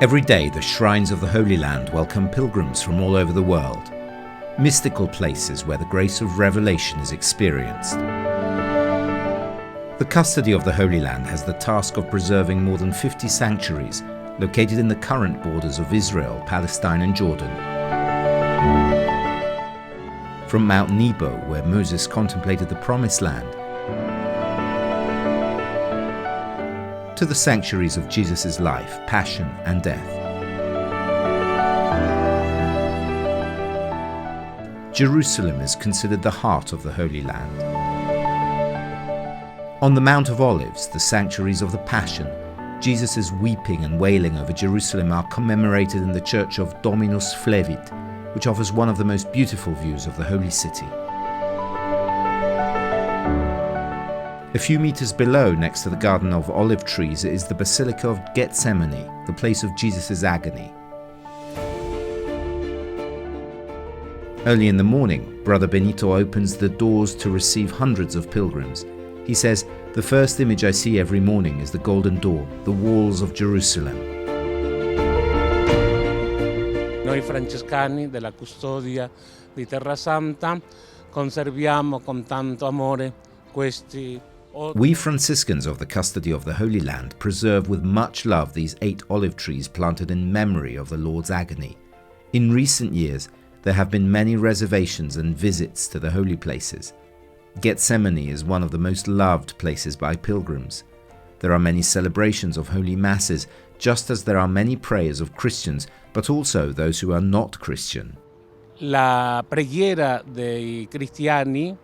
Every day, the shrines of the Holy Land welcome pilgrims from all over the world, mystical places where the grace of revelation is experienced. The custody of the Holy Land has the task of preserving more than 50 sanctuaries located in the current borders of Israel, Palestine and Jordan. From Mount Nebo, where Moses contemplated the Promised Land, to the sanctuaries of Jesus' life, passion and death. Jerusalem is considered the heart of the Holy Land. On the Mount of Olives, the sanctuaries of the Passion, Jesus' weeping and wailing over Jerusalem are commemorated in the church of Dominus Flevit, which offers one of the most beautiful views of the Holy City. A few meters below, next to the Garden of Olive Trees, is the Basilica of Gethsemane, the place of Jesus' agony. Early in the morning, Brother Benito opens the doors to receive hundreds of pilgrims. He says, "The first image I see every morning is the Golden Door, the walls of Jerusalem." Noi francescani della custodia di Terra Santa conserviamo con tanto amore questi. We Franciscans of the custody of the Holy Land preserve with much love these 8 olive trees planted in memory of the Lord's agony. In recent years, there have been many reservations and visits to the holy places. Gethsemane is one of the most loved places by pilgrims. There are many celebrations of holy masses, just as there are many prayers of Christians, but also those who are not Christian. La preghiera dei cristiani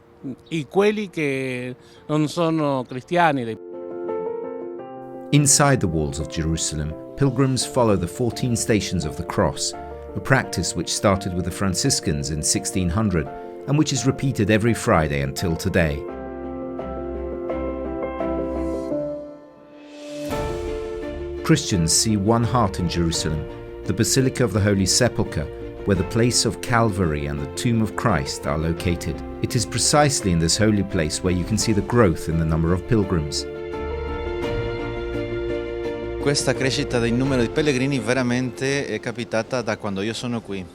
e quelli che non sono cristiani. Inside the walls of Jerusalem, pilgrims follow the 14 stations of the cross, a practice which started with the Franciscans in 1600 and which is repeated every Friday until today. Christians see one heart in Jerusalem, the Basilica of the Holy Sepulchre, where the place of Calvary and the tomb of Christ are located. It is precisely in this holy place where you can see the growth in the number of pilgrims. Questa crescita del numero di pellegrini veramente è capitata da quando io sono qui.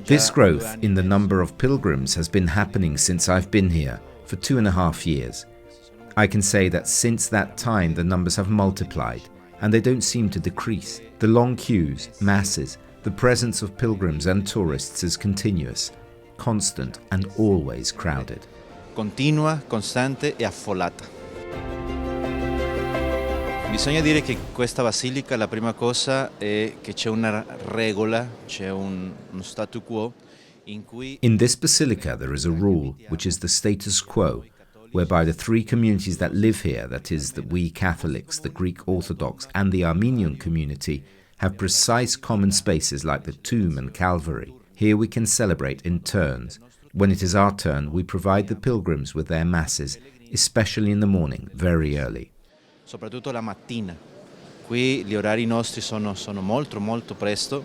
This growth in the number of pilgrims has been happening since I've been here, for 2.5 years. I can say that since that time the numbers have multiplied, and they don't seem to decrease. The long queues, masses, the presence of pilgrims and tourists is continuous, constant and always crowded. Continua, costante e affollata. Bisogna dire che questa basilica, la prima cosa è che c'è una regola, c'è uno statu quo in cui... In this basilica there is a rule, which is the status quo, whereby the 3 communities that live here, that is, we Catholics, the Greek Orthodox and the Armenian community, have precise common spaces like the tomb and Calvary. Here we can celebrate in turns. When it is our turn, we provide the pilgrims with their masses, especially in the morning, very early. Soprattutto la mattina. Qui gli orari nostri sono molto presto.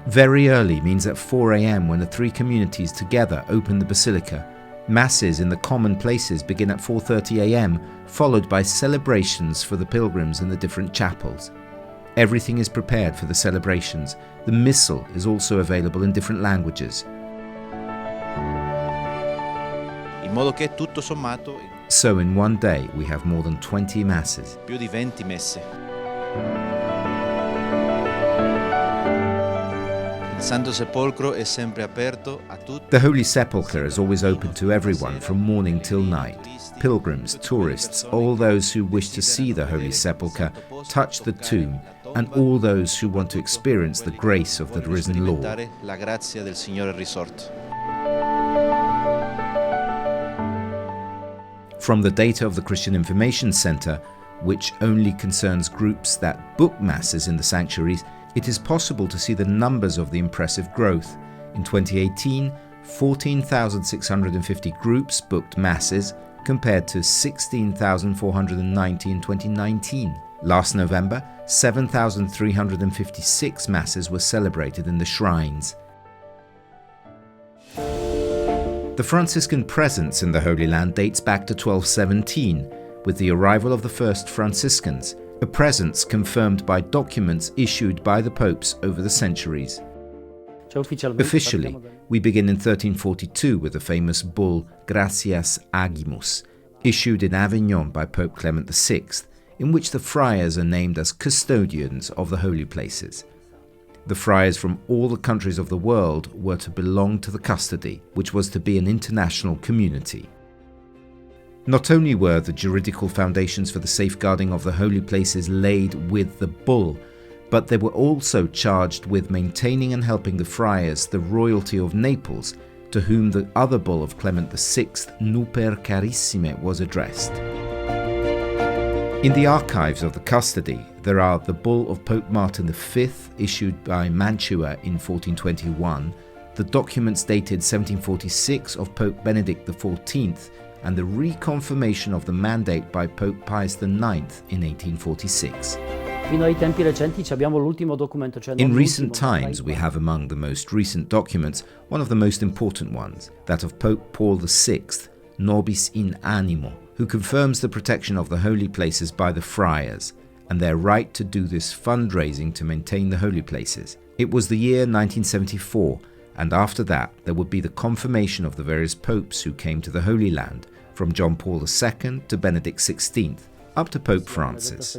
Very early means at 4 a.m. when the 3 communities together open the basilica. Masses in the common places begin at 4:30 a.m., followed by celebrations for the pilgrims in the different chapels. Everything is prepared for the celebrations. The missal is also available in different languages. In modo che tutto sommato... So in one day we have more than 20 masses. Più di 20 messe. Il Santo Sepolcro è sempre aperto a tutti. The Holy Sepulchre is always open to everyone from morning till night. Pilgrims, tourists, all those who wish to see the Holy Sepulchre, touch the tomb, and all those who want to experience the grace of the risen Lord. La grazia del Signore risorto. From the data of the Christian Information Center, which only concerns groups that book masses in the sanctuaries, it is possible to see the numbers of the impressive growth. In 2018, 14,650 groups booked masses, compared to 16,490 in 2019. Last November, 7,356 masses were celebrated in the shrines. The Franciscan presence in the Holy Land dates back to 1217, with the arrival of the first Franciscans, a presence confirmed by documents issued by the popes over the centuries. Officially, we begin in 1342 with the famous bull Gratias Agimus, issued in Avignon by Pope Clement VI, in which the friars are named as custodians of the holy places. The friars from all the countries of the world were to belong to the custody, which was to be an international community. Not only were the juridical foundations for the safeguarding of the holy places laid with the bull, but they were also charged with maintaining and helping the friars, the royalty of Naples, to whom the other bull of Clement VI, Nuper Carissime, was addressed. In the archives of the custody, there are the bull of Pope Martin V, issued by Mantua in 1421, the documents dated 1746 of Pope Benedict XIV, and the reconfirmation of the mandate by Pope Pius IX in 1846. In recent times, we have among the most recent documents one of the most important ones, that of Pope Paul VI, Nobis in Animo, who confirms the protection of the holy places by the friars, and their right to do this fundraising to maintain the holy places. It was the year 1974, and after that there would be the confirmation of the various popes who came to the Holy Land, from John Paul II to Benedict XVI, up to Pope Francis.